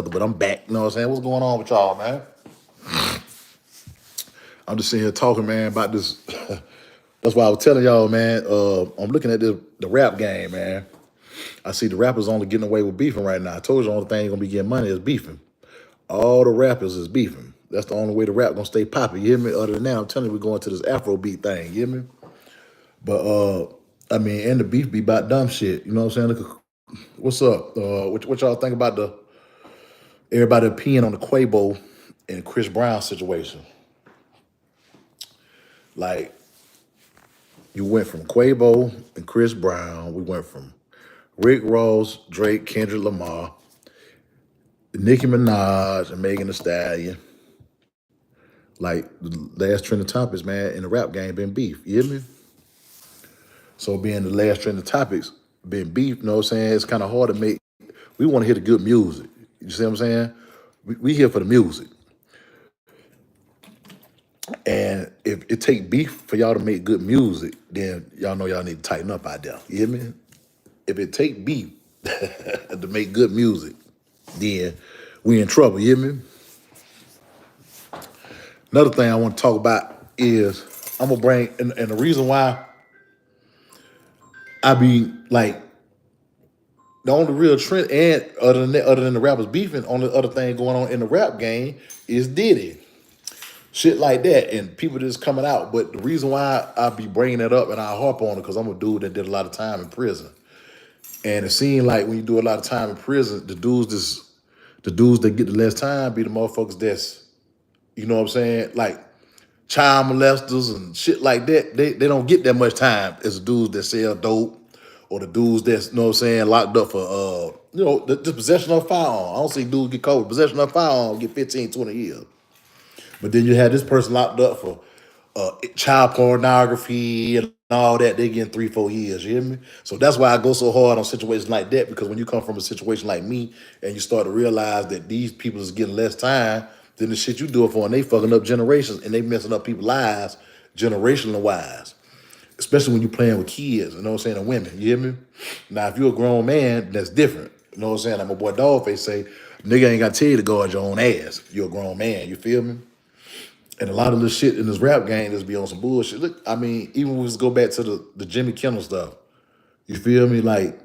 but I'm back. You know what I'm saying? What's going on with y'all, man? I'm just sitting here talking, man, about this. That's why I was telling y'all, man. I'm looking at the rap game, man. I see the rappers only getting away with beefing right now. I told you the only thing gonna be getting money is beefing. All the rappers is beefing. That's the only way the rap gonna stay popping. You hear me? Other than that, I'm telling you, we're going to this Afro beat thing. You hear me? But I mean, and the beef be about dumb shit. You know what I'm saying? Look, what's up? What y'all think about the everybody peeing on the Quavo and Chris Brown situation? Like, you went from Quavo and Chris Brown. We went from Rick Ross, Drake, Kendrick Lamar, Nicki Minaj, and Megan Thee Stallion. Like, the last trending topics, man, in the rap game been beef. You hear me? So being the last trending topics been beef, you know what I'm saying? It's kind of hard to make. We want to hear the good music. You see what I'm saying? We here for the music. And if it take beef for y'all to make good music, then y'all know y'all need to tighten up out there. You hear me? If it take beef to make good music, then we in trouble. You hear me? Another thing I want to talk about is I'm gonna bring and the reason why I be like the only real trend and other than the rappers beefing, only other thing going on in the rap game is Diddy. Shit like that, and people just coming out. But the reason why I be bringing it up and I harp on it because I'm a dude that did a lot of time in prison, and it seemed like when you do a lot of time in prison, the dudes that get the less time be the motherfuckers that's what I'm saying, like child molesters and shit like that. They don't get that much time as the dudes that sell dope or the dudes that's locked up for the possession of a firearm. I don't see dudes get caught with possession of a firearm get 15, 20 years. But then you had this person locked up for child pornography and all that. They getting 3, 4 years. You hear me? So that's why I go so hard on situations like that, because when you come from a situation like me and you start to realize that these people is getting less time than the shit you do it for, and they fucking up generations and they messing up people's lives generational wise. Especially when you playing with kids, you know what I'm saying, and women. You hear me? Now, if you're a grown man, that's different. You know what I'm saying? Like my boy Dogface say, nigga ain't got to tell you to guard your own ass. You're a grown man. You feel me? And a lot of this shit in this rap game just be on some bullshit. Look, I mean, even when we just go back to the Jimmy Kimmel stuff, you feel me? Like,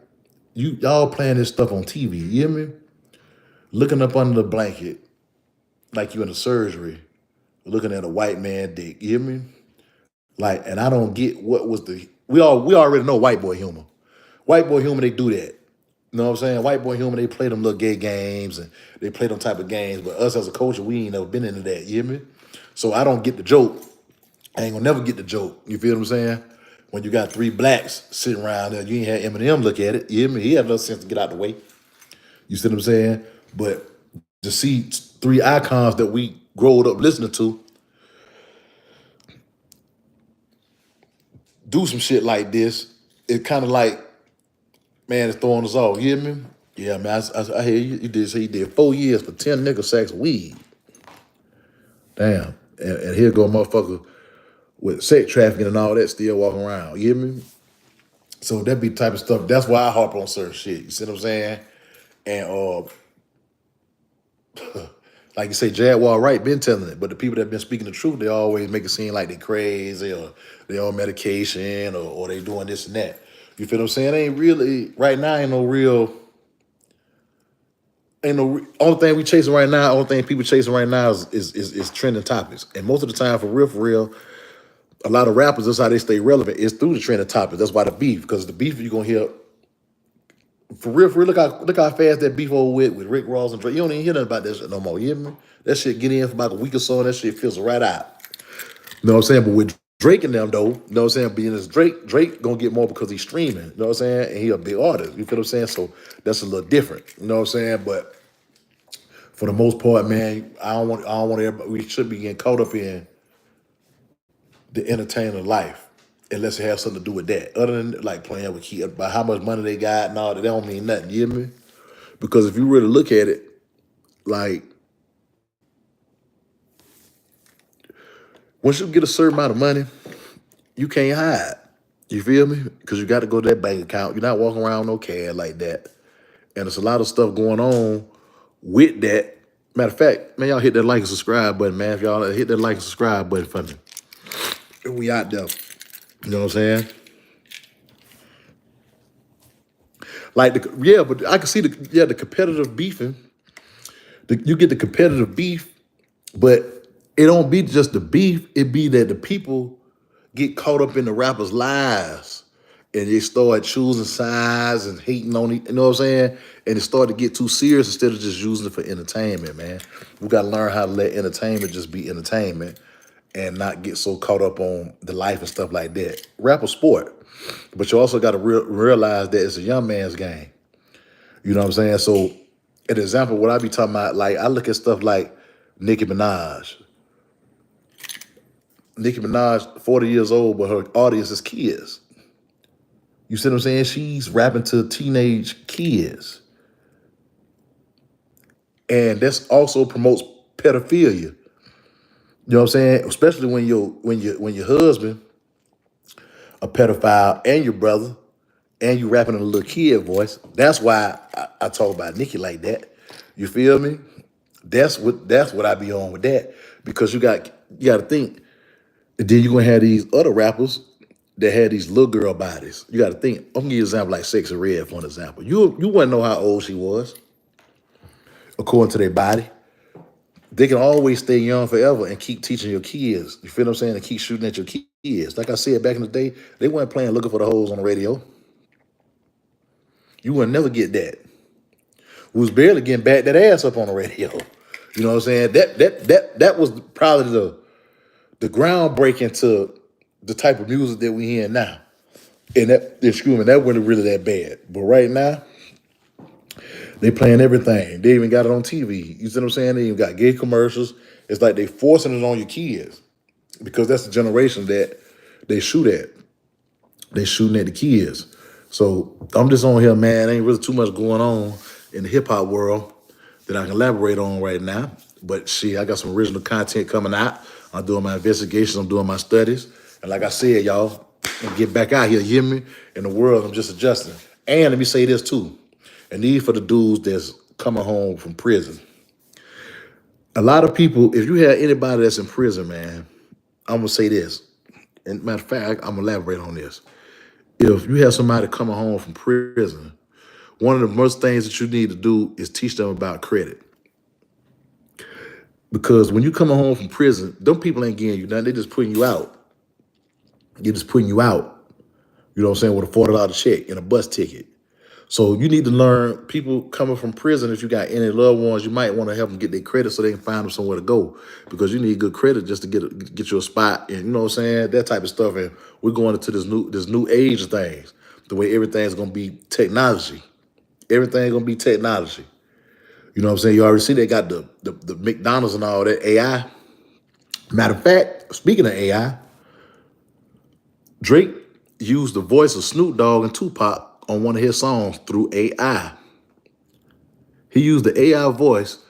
y'all playing this stuff on TV, you hear me? Looking up under the blanket like you in a surgery, looking at a white man dick, you hear me? Like, and I don't get what was we already know white boy humor. White boy humor, they do that. You know what I'm saying? White boy humor, they play them little gay games and they play them type of games. But us as a culture, we ain't never been into that, you hear me? So I don't get the joke. I ain't gonna never get the joke. You feel what I'm saying? When you got 3 blacks sitting around there, you ain't had Eminem look at it. You hear me? He had no sense to get out the way. You see what I'm saying? But to see 3 icons that we growed up listening to do some shit like this, it kind of like, man, it's throwing us off. You hear me? Yeah, man, I hear you. You did say he did 4 years for 10 nigga sacks of weed. Damn. And here go a motherfucker with sex trafficking and all that still walking around. You hear me? So that be the type of stuff. That's why I harp on certain shit. You see what I'm saying? And like you say, Jaguar Wright been telling it, but the people that been speaking the truth, they always make it seem like they crazy or they on medication or they doing this and that. You feel what I'm saying? Ain't really right now. Only thing we chasing right now. Only thing people chasing right now is trending topics. And most of the time, for real, a lot of rappers, that's how they stay relevant. It's through the trending topics. That's why the beef, because the beef you're gonna hear for real. Look how fast that beef over with Rick Ross and Drake. You don't even hear nothing about that shit no more. You hear me? That shit get in for about a week or so, and that shit fills right out. You know what I'm saying? But with Drake and them though, you know what I'm saying? Being as Drake gonna get more because he's streaming. You know what I'm saying? And he a big artist. You feel what I'm saying? So that's a little different. You know what I'm saying? But for the most part, man, I don't want everybody. We should be getting caught up in the entertainer life, unless it has something to do with that. Other than like playing with kids, about how much money they got and all that, don't mean nothing. You hear me? Because if you really look at it, like once you get a certain amount of money, you can't hide. You feel me? Because you got to go to that bank account. You're not walking around with no cash like that. And there's a lot of stuff going on with that, matter of fact, man, y'all hit that like and subscribe button, man. If y'all hit that like and subscribe button for me. We out there. You know what I'm saying? Like but I can see the competitive beefing. You get the competitive beef, but it don't be just the beef. It be that the people get caught up in the rappers' lives and they start choosing sides and hating on it. You know what I'm saying? And it started to get too serious instead of just using it for entertainment, man. We got to learn how to let entertainment just be entertainment and not get so caught up on the life and stuff like that. Rap a sport, but you also got to realize that it's a young man's game. You know what I'm saying? So, an example, what I be talking about, like I look at stuff like Nicki Minaj. Nicki Minaj, 40 years old, but her audience is kids. You see what I'm saying? She's rapping to teenage kids. And this also promotes pedophilia. You know what I'm saying? Especially when your husband a pedophile and your brother and you rapping in a little kid voice. That's why I talk about Nicki like that. You feel me? That's what I be on with that. Because you got to think. And then you're gonna have these other rappers that had these little girl bodies. You got to think. I'm gonna give you an example like Sexy Red for an example. You wouldn't know how old she was according to their body. They can always stay young forever and keep teaching your kids. You feel what I'm saying? And keep shooting at your kids. Like I said back in the day, they weren't playing Looking for the Hoes on the radio. You would never get that. We was barely getting back that ass up on the radio. You know what I'm saying? That was probably the groundbreaking to the type of music that we hear now. And that wasn't really that bad. But right now, they playing everything. They even got it on TV. You see what I'm saying? They even got gay commercials. It's like they forcing it on your kids because that's the generation that they shoot at. They shooting at the kids. So I'm just on here, man. Ain't really too much going on in the hip hop world that I can elaborate on right now. But see, I got some original content coming out. I'm doing my investigations. I'm doing my studies. And like I said, y'all, I'm get back out here, you hear me? In the world, I'm just adjusting. And let me say this too. And these for the dudes that's coming home from prison. A lot of people, if you have anybody that's in prison, man, I'm going to say this. And matter of fact, I'm going to elaborate on this. If you have somebody coming home from prison, one of the most things that you need to do is teach them about credit. Because when you coming home from prison, them people ain't getting you nothing. They just putting you out. They're just putting you out. You know what I'm saying? With a $40 check and a bus ticket. So you need to learn people coming from prison. If you got any loved ones, you might want to help them get their credit so they can find them somewhere to go. Because you need good credit just to get you a spot. And you know what I'm saying? That type of stuff. And we're going into this new age of things. The way everything's going to be technology. Everything's going to be technology. You know what I'm saying? You already see they got the McDonald's and all that AI. Matter of fact, speaking of AI, Drake used the voice of Snoop Dogg and Tupac on one of his songs through AI. He used the AI voice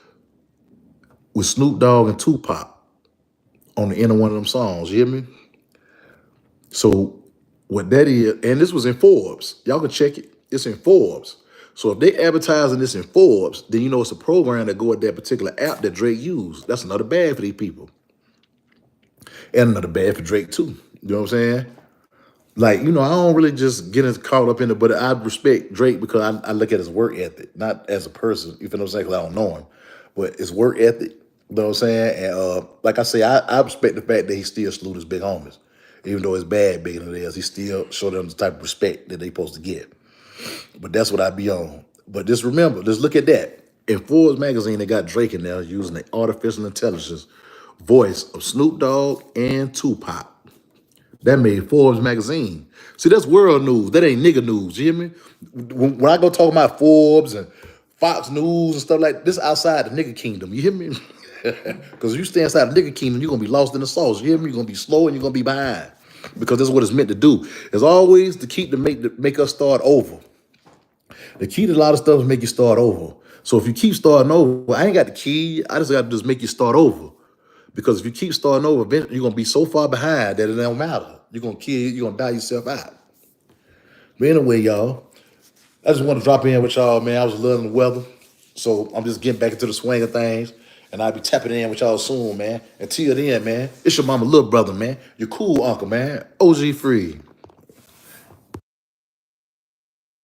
with Snoop Dogg and Tupac on the end of one of them songs. You hear me? So what that is, and this was in Forbes. Y'all can check it. It's in Forbes. So if they advertising this in Forbes, then you know it's a program that go with that particular app that Drake used. That's another bad for these people. And another bad for Drake too. You know what I'm saying? Like, you know, I don't really just get caught up in it, but I respect Drake because I look at his work ethic, not as a person, you feel what I'm saying, because I don't know him, but his work ethic, you know what I'm saying? And like I say, I respect the fact that he still salute his big homies. Even though it's bad bigger than it is, he still show them the type of respect that they supposed to get. But that's what I be on. But just remember, just look at that. In Forbes magazine, they got Drake in there using the artificial intelligence voice of Snoop Dogg and Tupac. That made Forbes magazine. See, that's world news. That ain't nigga news. You hear me? When I go talk about Forbes and Fox News and stuff like this, outside the nigga kingdom. You hear me? Because if you stay inside the nigga kingdom, you're gonna be lost in the sauce. You hear me? You're gonna be slow and you're gonna be behind. Because that's what it's meant to do. It's always to make us start over. The key to a lot of stuff is make you start over. So if you keep starting over, I ain't got the key. I just got to just make you start over. Because if you keep starting over, eventually you're going to be so far behind that it don't matter. You're going to die yourself out. But anyway, y'all, I just want to drop in with y'all, man. I was loving the weather. So I'm just getting back into the swing of things. And I'll be tapping in with y'all soon, man. Until then, man, it's your mama little brother, man. Your cool uncle, man. OG Free.